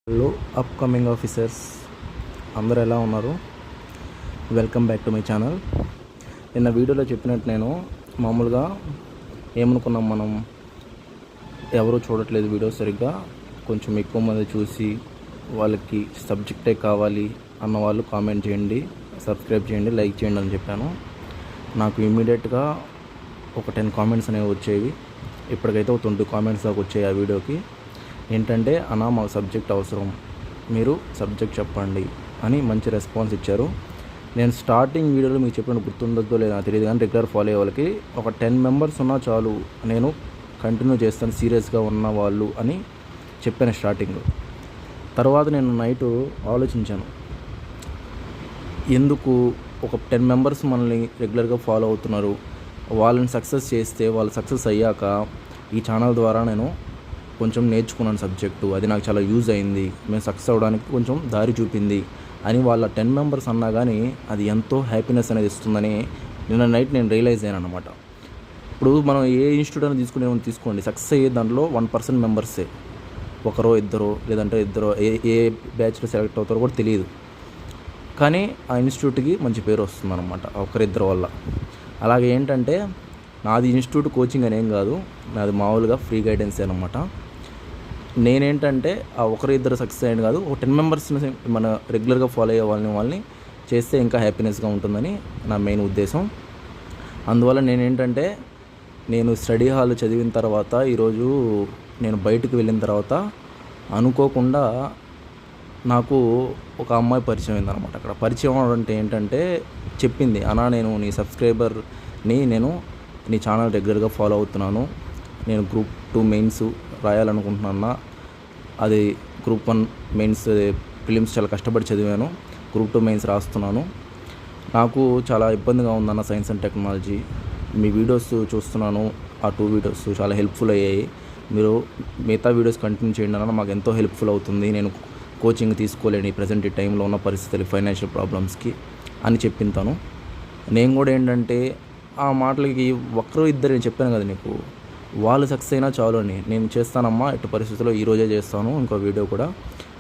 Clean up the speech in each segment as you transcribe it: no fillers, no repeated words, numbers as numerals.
Hello upcoming officers, అందరూ ఎలా ఉన్నారు? Welcome back to my channel. నిన్న వీడియోలో చెప్పినట్టు నేను మామూలుగా ఏమనుకున్నాం, మనం ఎవరు చూడట్లేదు వీడియో సరిగ్గా, కొంచెం ఎక్కువ మంది చూసి వాళ్ళకి సబ్జెక్టే కావాలి అన్న వాళ్ళు కామెంట్ చేయండి, సబ్స్క్రైబ్ చేయండి, లైక్ చేయండి అని చెప్పాను. నాకు ఇమ్మీడియట్గా ఒక 10 కామెంట్స్ అనేవి వచ్చేవి. ఇప్పటికైతే ఒక 20 కామెంట్స్ దాకా వచ్చాయి ఆ వీడియోకి. ఏంటంటే, అన్నా మాకు సబ్జెక్ట్ అవసరం, మీరు సబ్జెక్ట్ చెప్పండి అని మంచి రెస్పాన్స్ ఇచ్చారు. నేను స్టార్టింగ్ వీడియోలో మీకు చెప్పిన గుర్తుండొద్దో లేదో నాకు తెలియదు, కానీ రెగ్యులర్ ఫాలో అయ్యే వాళ్ళకి ఒక 10 మెంబర్స్ ఉన్నా చాలు, నేను కంటిన్యూ చేస్తాను సీరియస్గా ఉన్న వాళ్ళు అని చెప్పాను స్టార్టింగ్లో. తర్వాత నేను నైటు ఆలోచించాను, ఎందుకు ఒక 10 మెంబర్స్ మనల్ని రెగ్యులర్గా ఫాలో అవుతున్నారు, వాళ్ళని సక్సెస్ చేస్తే, వాళ్ళు సక్సెస్ అయ్యాక ఈ ఛానల్ ద్వారా నేను కొంచెం నేర్చుకున్నాను సబ్జెక్టు, అది నాకు చాలా యూజ్ అయింది, మేము సక్సెస్ అవ్వడానికి కొంచెం దారి చూపింది అని వాళ్ళ 10 మెంబర్స్ అన్నా కానీ అది ఎంతో హ్యాపీనెస్ అనేది ఇస్తుందని నిన్న నైట్ నేను రియలైజ్ అయ్యాను అనమాట. ఇప్పుడు మనం ఏ ఇన్స్టిట్యూట్ అని తీసుకోండి, సక్సెస్ అయ్యే దాంట్లో 1% మెంబర్సే, ఒకరో ఇద్దరు లేదంటే ఇద్దరు, ఏ బ్యాచ్లో సెలెక్ట్ అవుతారో కూడా తెలియదు, కానీ ఆ ఇన్స్టిట్యూట్కి మంచి పేరు వస్తుందన్నమాట ఒకరిద్దరు వల్ల. అలాగే ఏంటంటే, నాది ఇన్స్టిట్యూట్ కోచింగ్ అనేం కాదు, నాది మామూలుగా ఫ్రీ గైడెన్స్ అనమాట. నేనేంటంటే ఆ ఒకరిద్దరు సక్సెస్ అయ్యాను కాదు, ఒక 10 మెంబర్స్ని మన రెగ్యులర్గా ఫాలో అయ్యే వాళ్ళని చేస్తే ఇంకా హ్యాపీనెస్గా ఉంటుందని నా మెయిన్ ఉద్దేశం. అందువల్ల నేనేంటంటే, నేను స్టడీ హాల్ చదివిన తర్వాత, ఈరోజు నేను బయటకు వెళ్ళిన తర్వాత అనుకోకుండా నాకు ఒక అమ్మాయి పరిచయం అయిందనమాట. అక్కడ పరిచయం అంటే ఏంటంటే, చెప్పింది, అన్నా నేను నీ సబ్స్క్రైబర్ని, నేను నీ ఛానల్ రెగ్యులర్గా ఫాలో అవుతున్నాను, నేను గ్రూప్ 2 మెయిన్స్ రాయాలనుకుంటున్నా, అది గ్రూప్ 1 మెయిన్స్ ప్రిలిమ్స్ చాలా కష్టపడి చదివాను, గ్రూప్ 2 మెయిన్స్ రాస్తున్నాను, నాకు చాలా ఇబ్బందిగా ఉందన్న science and technology, me videos చూస్తున్నాను, ఆ 2 వీడియోస్ చాలా హెల్ప్ఫుల్ అయ్యాయి, మీరు మిగతా వీడియోస్ కంటిన్యూ చేయండి అన్న, మాకు ఎంతో హెల్ప్ఫుల్ అవుతుంది, నేను కోచింగ్ తీసుకోలేని ప్రజెంట్ ఈ టైంలో ఉన్న పరిస్థితులు, ఫైనాన్షియల్ ప్రాబ్లమ్స్కి అని చెప్పింతాను. నేను కూడా ఏంటంటే, ఆ మాటలకి ఒక్కరు ఇద్దరు నేను చెప్పాను కదా నీకు, వాళ్ళు సక్సెస్ అయినా చాలు అని, నేను చేస్తానమ్మా ఎట్టి పరిస్థితుల్లో, ఈరోజే చేస్తాను ఇంకో వీడియో కూడా,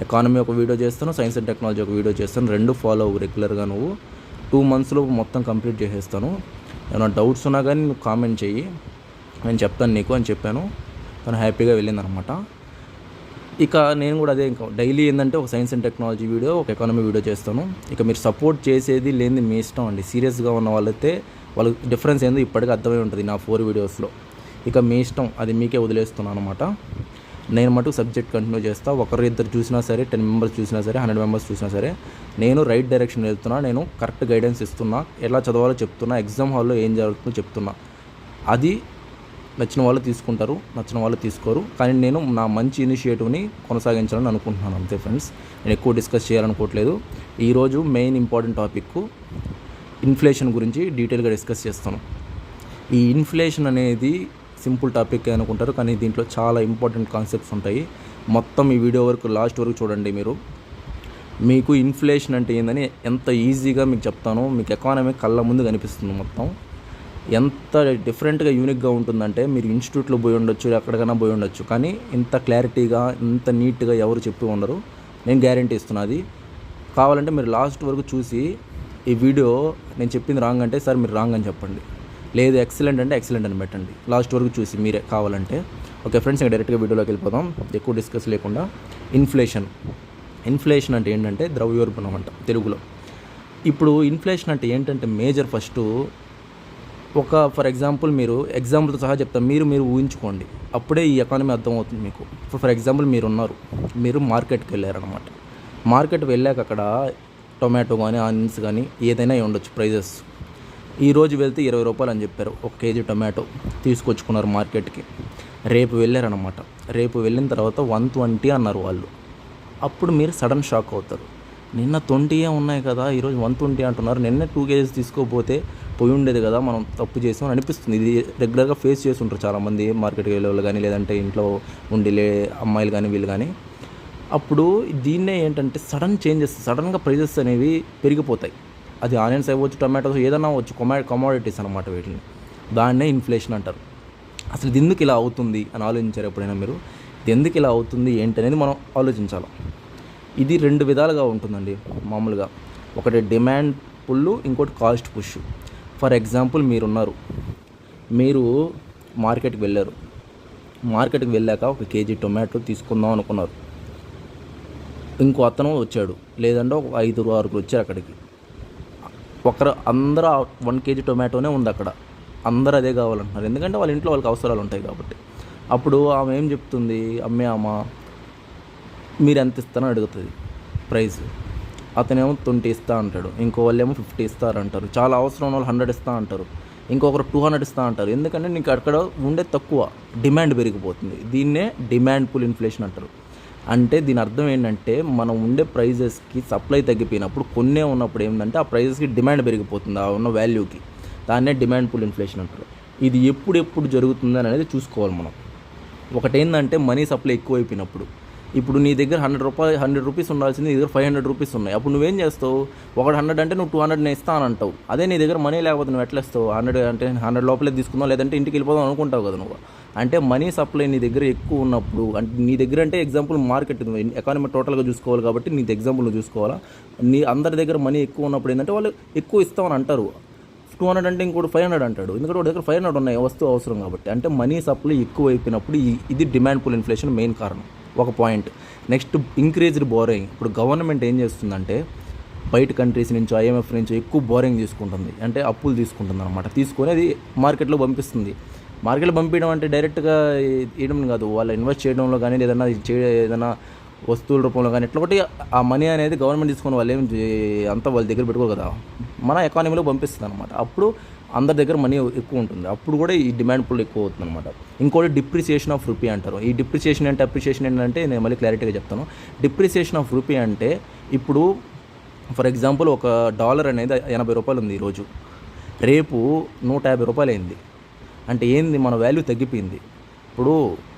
ఎకానమీ ఒక వీడియో చేస్తాను, సైన్స్ అండ్ టెక్నాలజీ ఒక వీడియో చేస్తాను, 2 ఫాలో అవ్వు రెగ్యులర్గా, నువ్వు 2 మంత్స్లో మొత్తం కంప్లీట్ చేసేస్తాను, ఏమైనా డౌట్స్ ఉన్నా కానీ నువ్వు కామెంట్ చెయ్యి, నేను చెప్తాను నీకు అని చెప్పాను. తను హ్యాపీగా వెళ్ళిందనమాట. ఇక నేను కూడా అదే, ఇంకా డైలీ ఏంటంటే ఒక సైన్స్ అండ్ టెక్నాలజీ వీడియో, ఒక ఎకానమీ వీడియో చేస్తాను. ఇక మీరు సపోర్ట్ చేసేది లేనిది మీ ఇష్టం అండి. సీరియస్గా ఉన్న వాళ్ళైతే వాళ్ళకి డిఫరెన్స్ ఏందో ఇప్పటికీ అర్థమై ఉంటుంది నా 4 వీడియోస్లో. ఇక మీ ఇష్టం, అది మీకే వదిలేస్తున్నాను అనమాట. నేను మటుకు సబ్జెక్ట్ కంటిన్యూ చేస్తా. ఒకరు ఇద్దరు చూసినా సరే, 10 మెంబర్స్ చూసినా సరే, 100 మెంబర్స్ చూసినా సరే, నేను రైట్ డైరెక్షన్ వెళ్తున్నా, నేను కరెక్ట్ గైడెన్స్ ఇస్తున్నా, ఎలా చదవాలో చెప్తున్నా, ఎగ్జామ్ హాల్లో ఏం జరుగుతుందో చెప్తున్నా. అది నచ్చిన వాళ్ళు తీసుకుంటారు, నచ్చిన వాళ్ళు తీసుకోరు, కానీ నేను నా మంచి ఇనిషియేటివ్ని కొనసాగించాలని అనుకుంటున్నాను అంతే ఫ్రెండ్స్. నేను ఎక్కువ డిస్కస్ చేయాలనుకోవట్లేదు. ఈరోజు మెయిన్ ఇంపార్టెంట్ టాపిక్ ఇన్ఫ్లేషన్ గురించి డీటెయిల్గా డిస్కస్ చేస్తాను. ఈ ఇన్ఫ్లేషన్ అనేది సింపుల్ టాపిక్ అనుకుంటారు, కానీ దీంట్లో చాలా ఇంపార్టెంట్ కాన్సెప్ట్స్ ఉంటాయి. మొత్తం ఈ వీడియో వరకు లాస్ట్ వరకు చూడండి. మీకు ఇన్ఫ్లేషన్ అంటే ఏందని ఎంత ఈజీగా మీకు చెప్తాను. మీకు ఎకానమీ కళ్ళ ముందు కనిపిస్తుంది. మొత్తం ఎంత డిఫరెంట్గా యూనిక్గా ఉంటుందంటే, మీరు ఇన్స్టిట్యూట్లో పోయి ఉండొచ్చు, ఎక్కడికైనా పోయి ఉండొచ్చు, కానీ ఇంత క్లారిటీగా, ఇంత నీట్గా ఎవరు చెప్పి ఉండరు. నేను గ్యారంటీ ఇస్తున్నది. కావాలంటే మీరు లాస్ట్ వరకు చూసి, ఈ వీడియో నేను చెప్పింది రాంగ్ అంటే, సార్ మీరు రాంగ్ అని చెప్పండి, లేదు ఎక్సలెంట్ అంటే ఎక్సలెంట్ అని పెట్టండి, లాస్ట్ వరకు చూసి మీరే కావాలంటే. ఓకే ఫ్రెండ్స్, ఇంకా డైరెక్ట్గా వీడియోలోకి వెళ్ళిపోదాం, ఎక్కువ డిస్కస్ లేకుండా. ఇన్ఫ్లేషన్ అంటే ఏంటంటే ద్రవ్యోల్బణం అంట తెలుగులో. ఇప్పుడు ఇన్ఫ్లేషన్ అంటే ఏంటంటే మేజర్, ఫస్ట్ ఫర్ ఎగ్జాంపుల్, మీరు ఎగ్జాంపుల్తో సహా చెప్తాను, మీరు ఊహించుకోండి, అప్పుడే ఈ ఎకానమీ అర్థమవుతుంది మీకు. ఇప్పుడు ఫర్ ఎగ్జాంపుల్ మీరు మార్కెట్కి వెళ్ళారనమాట. మార్కెట్కి వెళ్ళాక అక్కడ టొమాటో కానీ, ఆనియన్స్ కానీ, ఏదైనా ఉండొచ్చు ప్రైజెస్. ఈరోజు వెళ్తే 20 రూపాయలు అని చెప్పారు 1 కేజీ టొమాటో, తీసుకొచ్చుకున్నారు మార్కెట్కి. రేపు వెళ్ళారనమాట. రేపు వెళ్ళిన తర్వాత 120 అన్నారు వాళ్ళు. అప్పుడు మీరు సడన్ షాక్ అవుతారు, నిన్న 20 ఉన్నాయి కదా, ఈరోజు 120 అంటున్నారు, నిన్న 2 కేజీస్ తీసుకోకపోతే పోయి ఉండేది కదా, మనం తప్పు చేసాం అని అనిపిస్తుంది. ఇది రెగ్యులర్గా ఫేస్ చేసి ఉంటారు చాలామంది, మార్కెట్కి వెళ్ళే వాళ్ళు కానీ, లేదంటే ఇంట్లో ఉండి అమ్మాయిలు కానీ, వీళ్ళు కానీ. అప్పుడు దీన్నే ఏంటంటే సడన్ చేంజెస్, సడన్గా ప్రైజెస్ అనేవి పెరిగిపోతాయి. అది ఆనియన్స్ అవ్వచ్చు, టొమాటోస్, ఏదైనా అవ్వచ్చు, కమోడిటీస్ అనమాట వీటిని. దాన్నే ఇన్ఫ్లేషన్ అంటారు. అసలు ఇది ఎందుకు ఇలా అవుతుంది అని ఆలోచించారు ఎప్పుడైనా మీరు? ఇది ఎందుకు ఇలా అవుతుంది ఏంటి అనేది మనం ఆలోచించాలి. ఇది 2 విధాలుగా ఉంటుందండి మామూలుగా. ఒకటి డిమాండ్ పుల్, ఇంకోటి కాస్ట్ పుష్. ఫర్ ఎగ్జాంపుల్ మీరు మార్కెట్కి వెళ్ళారు. మార్కెట్కి వెళ్ళాక 1 కేజీ టొమాటో తీసుకుందాం అనుకున్నారు. ఇంకో అతను వచ్చాడు, లేదంటే ఒక 5-6 వచ్చారు అక్కడికి. అందరూ 1 కేజీ టొమాటోనే ఉంది అక్కడ. అందరూ అదే కావాలంటున్నారు, ఎందుకంటే వాళ్ళ ఇంట్లో వాళ్ళకి అవసరాలు ఉంటాయి కాబట్టి. అప్పుడు ఆమె ఏం చెప్తుంది, అమ్మ మీరు ఎంత ఇస్తారని అడుగుతుంది ప్రైస్. అతనేమో 20 ఇస్తా అంటాడు, ఇంకో వాళ్ళేమో 50 ఇస్తారంటారు. చాలా అవసరం ఉన్న వాళ్ళు 100 ఇస్తా అంటారు, ఇంకొకరు 200 ఇస్తా అంటారు. ఎందుకంటే నీకు అక్కడ ఉండే తక్కువ, డిమాండ్ పెరిగిపోతుంది. దీన్నే డిమాండ్ పుల్ ఇన్ఫ్లేషన్ అంటారు. అంటే దీని అర్థం ఏంటంటే మనం ఉండే ప్రైజెస్కి సప్లై తగ్గిపోయినప్పుడు కొన్నే ఉన్నప్పుడు ఏంటంటే ఆ ప్రైజెస్కి డిమాండ్ పెరిగిపోతుంది, ఆ ఉన్న వాల్యూకి. దాన్నే డిమాండ్ పుల్ ఇన్ఫ్లేషన్ అంటారు. ఇది ఎప్పుడు జరుగుతుంది అనేది చూసుకోవాలి మనం. ఒకటేంటంటే మనీ సప్లై ఎక్కువైపోయినప్పుడు, ఇప్పుడు నీ దగ్గర 100 రూపీస్ ఉండాల్సింది నీ దగ్గర 500 రూపీస్ ఉన్నాయి. అప్పుడు నువ్వేం చేస్తావు, ఒకటి 100 అంటే నువ్వు 200 ఇస్తా అని అంటావు. అదే నీ దగ్గర మనీ లేకపోతే నువ్వు ఎట్లా ఇస్తావు? 100 అంటే 100 లోపలే తీసుకుందాం, లేదంటే ఇంటికి వెళ్ళిపోదాం అనుకుంటావు కదా నువ్వు. అంటే మనీ సప్లై నీ దగ్గర ఎక్కువ ఉన్నప్పుడు, అంటే నీ దగ్గర అంటే ఎగ్జాంపుల్ మార్కెట్ ఎకానమీ టోటల్గా చూసుకోవాలి కాబట్టి నీ ఎగ్జాంపుల్ నువ్వు చూసుకోవాలా. అందరి దగ్గర మనీ ఎక్కువ ఉన్నప్పుడు ఏంటంటే వాళ్ళు ఎక్కువ ఇస్తామని అంటారు. 200 అంటే ఇంకోటి 500 అంటాడు, ఎందుకంటే వాడి దగ్గర 500 ఉన్నాయి, వస్తువు అవసరం కాబట్టి. అంటే మనీ సప్లై ఎక్కువ అయిపోయినప్పుడు ఇది డిమాండ్ పుల్ ఇన్ఫ్లేషన్ మెయిన్ కారణం, ఒక పాయింట్. Next increased boring. ఇప్పుడు గవర్నమెంట్ ఏం చేస్తుందంటే బయట కంట్రీస్ నుంచి, IMF నుంచి ఎక్కువ బోరింగ్ తీసుకుంటుంది, అంటే అప్పులు తీసుకుంటుంది అనమాట. తీసుకొని అది మార్కెట్లో పంపిస్తుంది. మార్కెట్లో పంపించడం అంటే డైరెక్ట్గా వేయడం కాదు, వాళ్ళు ఇన్వెస్ట్ చేయడంలో కానీ ఏదైనా వస్తువుల రూపంలో కానీ ఎట్లా ఒకటి ఆ మనీ అనేది గవర్నమెంట్ తీసుకొని వాళ్ళు అంతా వాళ్ళ దగ్గర పెట్టుకో కదా, మన ఎకానమీలో పంపిస్తుంది అనమాట. అప్పుడు అందరి దగ్గర మనీ ఎక్కువ ఉంటుంది, అప్పుడు కూడా ఈ డిమాండ్ పుల్ ఎక్కువ అవుతుంది అనమాట. ఇంకోటి డిప్రిసియేషన్ ఆఫ్ రూపీ అంటారు. ఈ డిప్రిసియేషన్ అంటే అప్రిసియేషన్ ఏంటంటే నేను మళ్ళీ క్లారిటీగా చెప్తాను. డిప్రిసియేషన్ ఆఫ్ రూపీ అంటే ఇప్పుడు ఫర్ ఎగ్జాంపుల్ $1 అనేది 80 రూపాయలు ఉంది ఈరోజు, రేపు 150 రూపాయలు అయింది. అంటే ఏంది, మన వాల్యూ తగ్గిపోయింది. ఇప్పుడు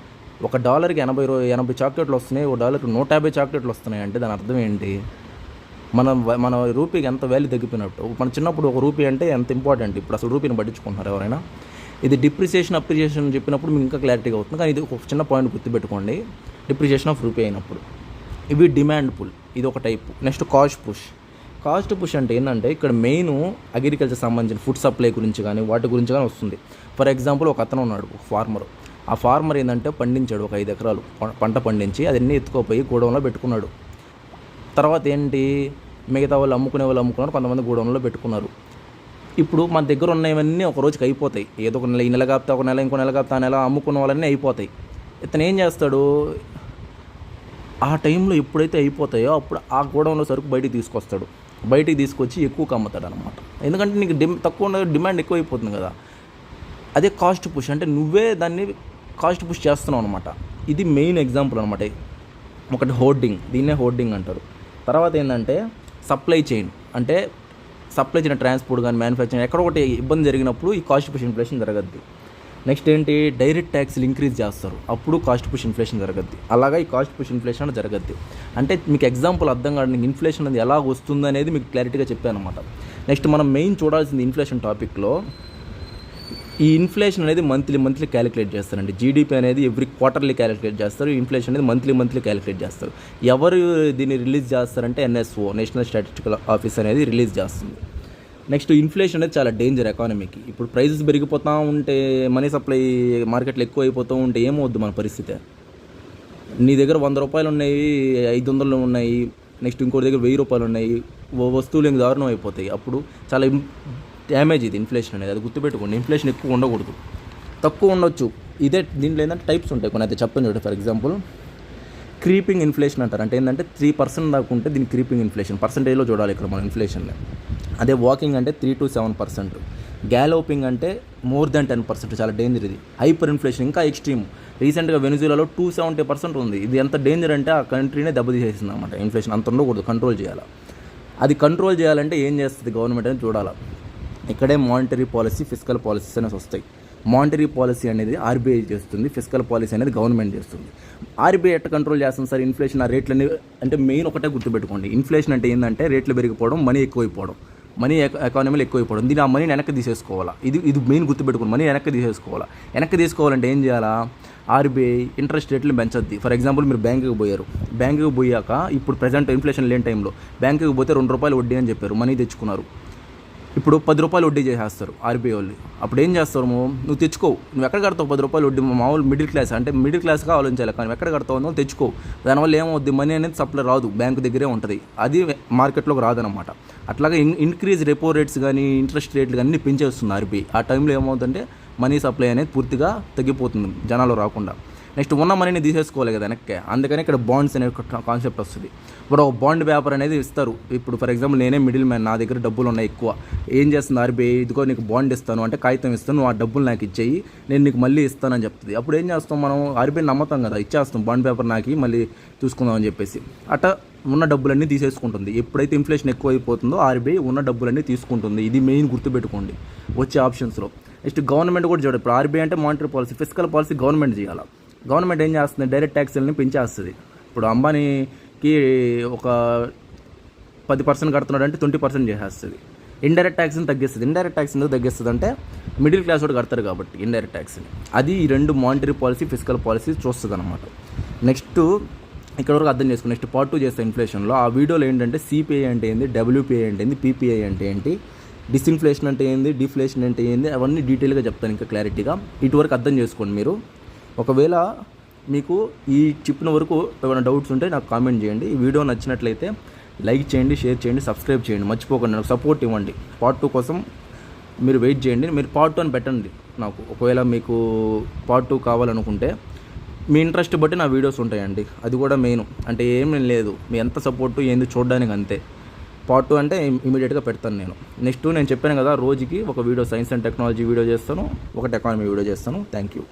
$1కి 80 చాక్లెట్లు వస్తున్నాయి, $1కి 150 చాక్లెట్లు వస్తున్నాయి. అంటే దాని అర్థం ఏంటి, మన రూపీకి ఎంత వాల్యూ తగ్గిపోయినట్టు. మన చిన్నప్పుడు ₹1 అంటే ఎంత ఇంపార్టెంట్, ఇప్పుడు అసలు రూపీని పట్టించుకుంటున్నారు ఎవరైనా? ఇది డిప్రిసియేషన్ అప్రిసియేషన్ చెప్పినప్పుడు మీకు ఇంకా క్లారిటీగా అవుతుంది. కానీ ఇది ఒక చిన్న పాయింట్ గుర్తుపెట్టుకోండి, డిప్రిసియేషన్ ఆఫ్ రూపీ అయినప్పుడు. ఇవి డిమాండ్ పుల్, ఇది ఒక టైపు. నెక్స్ట్ కాస్ట్ పుష్ అంటే ఏంటంటే ఇక్కడ మెయిన్ అగ్రికల్చర్ సంబంధించిన ఫుడ్ సప్లై గురించి కానీ వాటి గురించి కానీ వస్తుంది. ఫర్ ఎగ్జాంపుల్ ఒక అతను ఉన్నాడు, ఒక ఫార్మర్. ఆ ఫార్మర్ ఏంటంటే పండించాడు, ఒక 5 ఎకరాలు పంట పండించి అదన్నీ ఎత్తుకోపోయి గోడౌన్లో పెట్టుకున్నాడు. తర్వాత ఏంటి, మిగతా వాళ్ళు అమ్ముకున్నారు, కొంతమంది గోడౌన్లో పెట్టుకున్నారు. ఇప్పుడు మన దగ్గర ఉన్నవన్నీ ఒక రోజుకి అయిపోతాయి, ఏదో ఒక నెల, ఈ నెల కాపుతా ఒక నెల, ఇంకో నెల కాపుతా ఆ నెల అమ్ముకున్న వాళ్ళన్నీ అయిపోతాయి. ఇతను ఏం చేస్తాడు, ఆ టైంలో ఎప్పుడైతే అయిపోతాయో అప్పుడు ఆ గోడౌన్లో సరుకు బయటికి తీసుకొచ్చి ఎక్కువగా అమ్ముతాడు అనమాట. ఎందుకంటే నీకు తక్కువ డిమాండ్ ఎక్కువ అయిపోతుంది కదా. అదే కాస్ట్ పుష్ అంటే నువ్వే దాన్ని కాస్ట్ పుష్ చేస్తున్నావు అనమాట. ఇది మెయిన్ ఎగ్జాంపుల్ అనమాట. ఒకటి హోర్డింగ్, దీన్నే హోర్డింగ్ అంటారు. తర్వాత ఏంటంటే సప్లై చైన్, అంటే సప్లై చైన్ ట్రాన్స్పోర్ట్ కానీ మ్యానుఫ్యాక్చరింగ్ ఎక్కడ ఒకటి ఇబ్బంది జరిగినప్పుడు ఈ కాస్ట్ పుష్ ఇన్ఫ్లేషన్ జరగద్ది. నెక్స్ట్ ఏంటి, డైరెక్ట్ ట్యాక్స్లు ఇంక్రీజ్ చేస్తారు, అప్పుడు కాస్ట్ పుష్ ఇన్ఫ్లేషన్ జరగద్ది. అలాగా ఈ కాస్ట్ పుష్ ఇన్ఫ్లేషన్ జరగద్ది. అంటే మీకు ఎగ్జాంపుల్ అర్థం కాదు, ఇన్ఫ్లేషన్ అనేది ఎలా వస్తుంది అనేది మీకు క్లారిటీగా చెప్పాను అనమాట. నెక్స్ట్ మనం మెయిన్ చూడాల్సింది ఇన్ఫ్లేషన్ టాపిక్లో, ఈ ఇన్ఫ్లేషన్ అనేది మంత్లీ క్యాలిక్యులేట్ చేస్తారండి. జీడిపి అనేది ఎవ్రీ క్వార్టర్లీ క్యాలిక్యులేట్ చేస్తారు, ఇన్ఫ్లేషన్ అనేది మంత్లీ క్యాలిక్యులేట్ చేస్తారు. ఎవరు దీన్ని రిలీజ్ చేస్తారంటే NSO, నేషనల్ స్టాటిస్టికల్ ఆఫీస్ అనేది రిలీజ్ చేస్తుంది. నెక్స్ట్ ఇన్ఫ్లేషన్ అనేది చాలా డేంజర్ ఎకానమీకి. ఇప్పుడు ప్రైజెస్ పెరిగిపోతూ ఉంటే, మనీ సప్లై మార్కెట్లో ఎక్కువ అయిపోతూ ఉంటే ఏమవుద్దు మన పరిస్థితి. నీ దగ్గర ₹100 ఉన్నాయి, 500 ఉన్నాయి, నెక్స్ట్ ఇంకోటి దగ్గర ₹1000 ఉన్నాయి, వస్తువులు ఇంక దారుణం అయిపోతాయి. అప్పుడు చాలా డ్యామేజ్ ఇది ఇన్ఫ్లేషన్ అనేది, అది గుర్తుపెట్టుకోండి. ఇన్ఫ్లేషన్ ఎక్కువ ఉండకూడదు, తక్కువ ఉండొచ్చు. దీంట్లో ఏంటంటే టైప్స్ ఉంటాయి కొన్ని, అయితే చెప్పండి చూడండి. ఫర్ ఎగ్జాంపుల్ క్రీపింగ్ ఇన్ఫ్లేషన్ అంటారు. అంటే ఏంటంటే 3% దాకా ఉంటే దీన్ని క్రీపింగ్ ఇన్ఫ్లేషన్, పర్సెంటేజ్లో చూడాలి ఇక్కడ మనం ఇన్ఫ్లేషన్ని. అదే వాకింగ్ అంటే 3 to 7%. గ్యాలోపింగ్ అంటే more than 10%, చాలా డేంజర్ ఇది. హైపర్ ఇన్ఫ్లేషన్ ఇంకా ఎక్స్ట్రీమ్. రీసెంట్గా వెనిజులాలో 270% ఉంది. ఇది ఎంత డేంజర్ అంటే ఆ కంట్రీనే దెబ్బతీసేసింది అనమాట. ఇన్ఫ్లేషన్ అంత ఉండకూడదు, కంట్రోల్ చేయాలి. అది కంట్రోల్ చేయాలంటే ఏం చేస్తుంది గవర్నమెంట్ అని చూడాలి. ఇక్కడే మానిటరీ పాలసీ, ఫిస్కల్ పాలసీస్ అనేవి వస్తాయి. మానిటరీ పాలసీ అనేది RBI చేస్తుంది, ఫిస్కల్ పాలసీ అనేది గవర్నమెంట్ చేస్తుంది. RBI ఎట్లా కంట్రోల్ చేస్తుంది సార్ ఇన్ఫ్లేషన్? ఆ రేట్లన్నీ అంటే మెయిన్ ఒకటే గుర్తుపెట్టుకోండి, ఇన్ఫ్లేషన్ అంటే ఏంటంటే రేట్లు పెరిగిపోవడం, మనీ ఎక్కువైపోవడం. మనీ ఎకానమీలో ఎక్కువైపోవడం. దీని ఆ మనీని వెనక్కి తీసేసుకోవాలా. ఇది మెయిన్ గుర్తుపెట్టుకుని మనీ వెనక్కి తీసేసుకోవాలా. వెనక్కి తీసుకోవాలంటే ఏం చేయాలా? ఆర్బీఐ ఇంట్రెస్ట్ రేట్లు పెంచద్ది. ఫర్ ఎగ్జాంపుల్ మీరు బ్యాంకుకి పోయారు, బ్యాంకుకి పోయాక ఇప్పుడు ప్రజెంట్ ఇన్ఫ్లేషన్ లేని టైంలో బ్యాంకుకి పోతే ₹2 వడ్డీ అని చెప్పారు, మనీ తెచ్చుకున్నారు. ఇప్పుడు ₹10 వడ్డీ చేసేస్తారు ఆర్బీఐ వాళ్ళు. అప్పుడు ఏం చేస్తారు? నువ్వు తెచ్చుకోవు, నువ్వు ఎక్కడ కడతావు ₹10 వడ్డీ? మామూలు మిడిల్ క్లాస్గా ఆలోచించాలి, కానీ ఎక్కడ కడతావు నువ్వు తెచ్చుకోవు. దానివల్ల ఏమవుద్ది? మనీ అనేది సప్లై రాదు, బ్యాంకు దగ్గరే ఉంటుంది, అది మార్కెట్లోకి రాదనమాట. అట్లాగే ఇంక్రీజ్ రెపో రేట్స్ కానీ ఇంట్రెస్ట్ రేట్లు కానీ పెంచేస్తుంది ఆర్బీఐ. ఆ టైంలో ఏమవుతుందంటే మనీ సప్లై అనేది పూర్తిగా తగ్గిపోతుంది, జనాలు రాకుండా. నెక్స్ట్ ఉన్న మనీని తీసేసుకోవాలి కదా వెనక్కి, అందుకని ఇక్కడ బాండ్స్ అనే కాన్సెప్ట్ వస్తుంది. ఇప్పుడు ఒక బాండ్ పేపర్ అనేది ఇస్తారు. ఇప్పుడు ఫర్ ఎగ్జాంపుల్ నేనే మిడిల్ మ్యాన్, నా దగ్గర డబ్బులు ఉన్నాయి ఎక్కువ. ఏం చేస్తుంది ఆర్బీఐ? ఇదిగో నీకు బాండ్ ఇస్తాను అంటే కాగితం ఇస్తాను, నువ్వు ఆ డబ్బులు నాకు ఇచ్చేయి, నేను నీకు మళ్ళీ ఇస్తానని చెప్తుంది. అప్పుడు ఏం చేస్తాం మనం? ఆర్బీఐ నమ్మతాం కదా, ఇచ్చేస్తాం బాండ్ పేపర్ నాకు మళ్ళీ చూసుకుందాం అని చెప్పేసి. అట్లా ఉన్న డబ్బులన్నీ తీసేసుకుంటుంది. ఎప్పుడైతే ఇన్ఫ్లేషన్ ఎక్కువ అయిపోతుందో ఆర్బీఐ ఉన్న డబ్బులన్నీ తీసుకుంటుంది. ఇది మెయిన్ గుర్తుపెట్టుకోండి వచ్చే ఆప్షన్స్లో. నెక్స్ట్ గవర్నమెంట్ కూడా చూడండి. ఇప్పుడు ఆర్బీఐ అంటే monetary policy, fiscal policy government చేయాలి. గవర్నమెంట్ ఏం చేస్తుంది? డైరెక్ట్ ట్యాక్స్లని పెంచేస్తుంది. ఇప్పుడు అంబానీకి ఒక 10% కడుతున్నాడు అంటే 20% చేసేస్తుంది. ఇండైరెక్ట్ ట్యాక్స్ని తగ్గిస్తుంది. ఇండైరెక్ట్ ట్యాక్స్ ఎందుకు తగ్గిస్తుంది అంటే మిడిల్ క్లాస్ వాడు కడతారు కాబట్టి ఇండైరెక్ట్ ట్యాక్స్ని. అది ఈ రెండు మానిటరీ పాలసీ, ఫిస్కల్ పాలసీ చూస్తుంది అనమాట. నెక్స్ట్ ఇక్కడ వరకు అర్థం చేసుకోండి. నెక్స్ట్ పార్ట్ 2 చేస్తే ఇన్ఫ్లేషన్లో ఆ వీడియోలో ఏంటంటే సిపిఐ అంటే ఏంది, డబ్ల్యూపీఐ అంటే ఏంది, పీపీఐ అంటే ఏంటి, డిస్ఇన్ఫ్లేషన్ అంటే ఏంది, డిఫ్లేషన్ అంటే ఏంది, అవన్నీ డీటెయిల్గా చెప్తాను ఇంకా క్లారిటీగా. ఇటువరకు అర్థం చేసుకోండి మీరు. ఒకవేళ మీకు ఈ చెప్పిన వరకు ఏమైనా డౌట్స్ ఉంటే నాకు కామెంట్ చేయండి. ఈ వీడియో నచ్చినట్లయితే లైక్ చేయండి, షేర్ చేయండి, సబ్స్క్రైబ్ చేయండి, మర్చిపోకండి. నాకు సపోర్ట్ ఇవ్వండి. పార్ట్ 2 కోసం మీరు వెయిట్ చేయండి. మీరు పార్ట్ 2 అని పెట్టండి నాకు. ఒకవేళ మీకు పార్ట్ 2 కావాలనుకుంటే మీ ఇంట్రెస్ట్ బట్టి నా వీడియోస్ ఉంటాయండి. అది కూడా మెయిన్ అంటే ఏమీ లేదు, మీ ఎంత సపోర్టు ఏంది చూడడానికి అంతే. పార్ట్ 2 అంటే ఇమీడియట్గా పెడతాను నేను. నెక్స్ట్ నేను చెప్పాను కదా, రోజుకి ఒక video science and technology video చేస్తాను, ఒకటి ఎకానమీ వీడియో చేస్తాను. Thank you.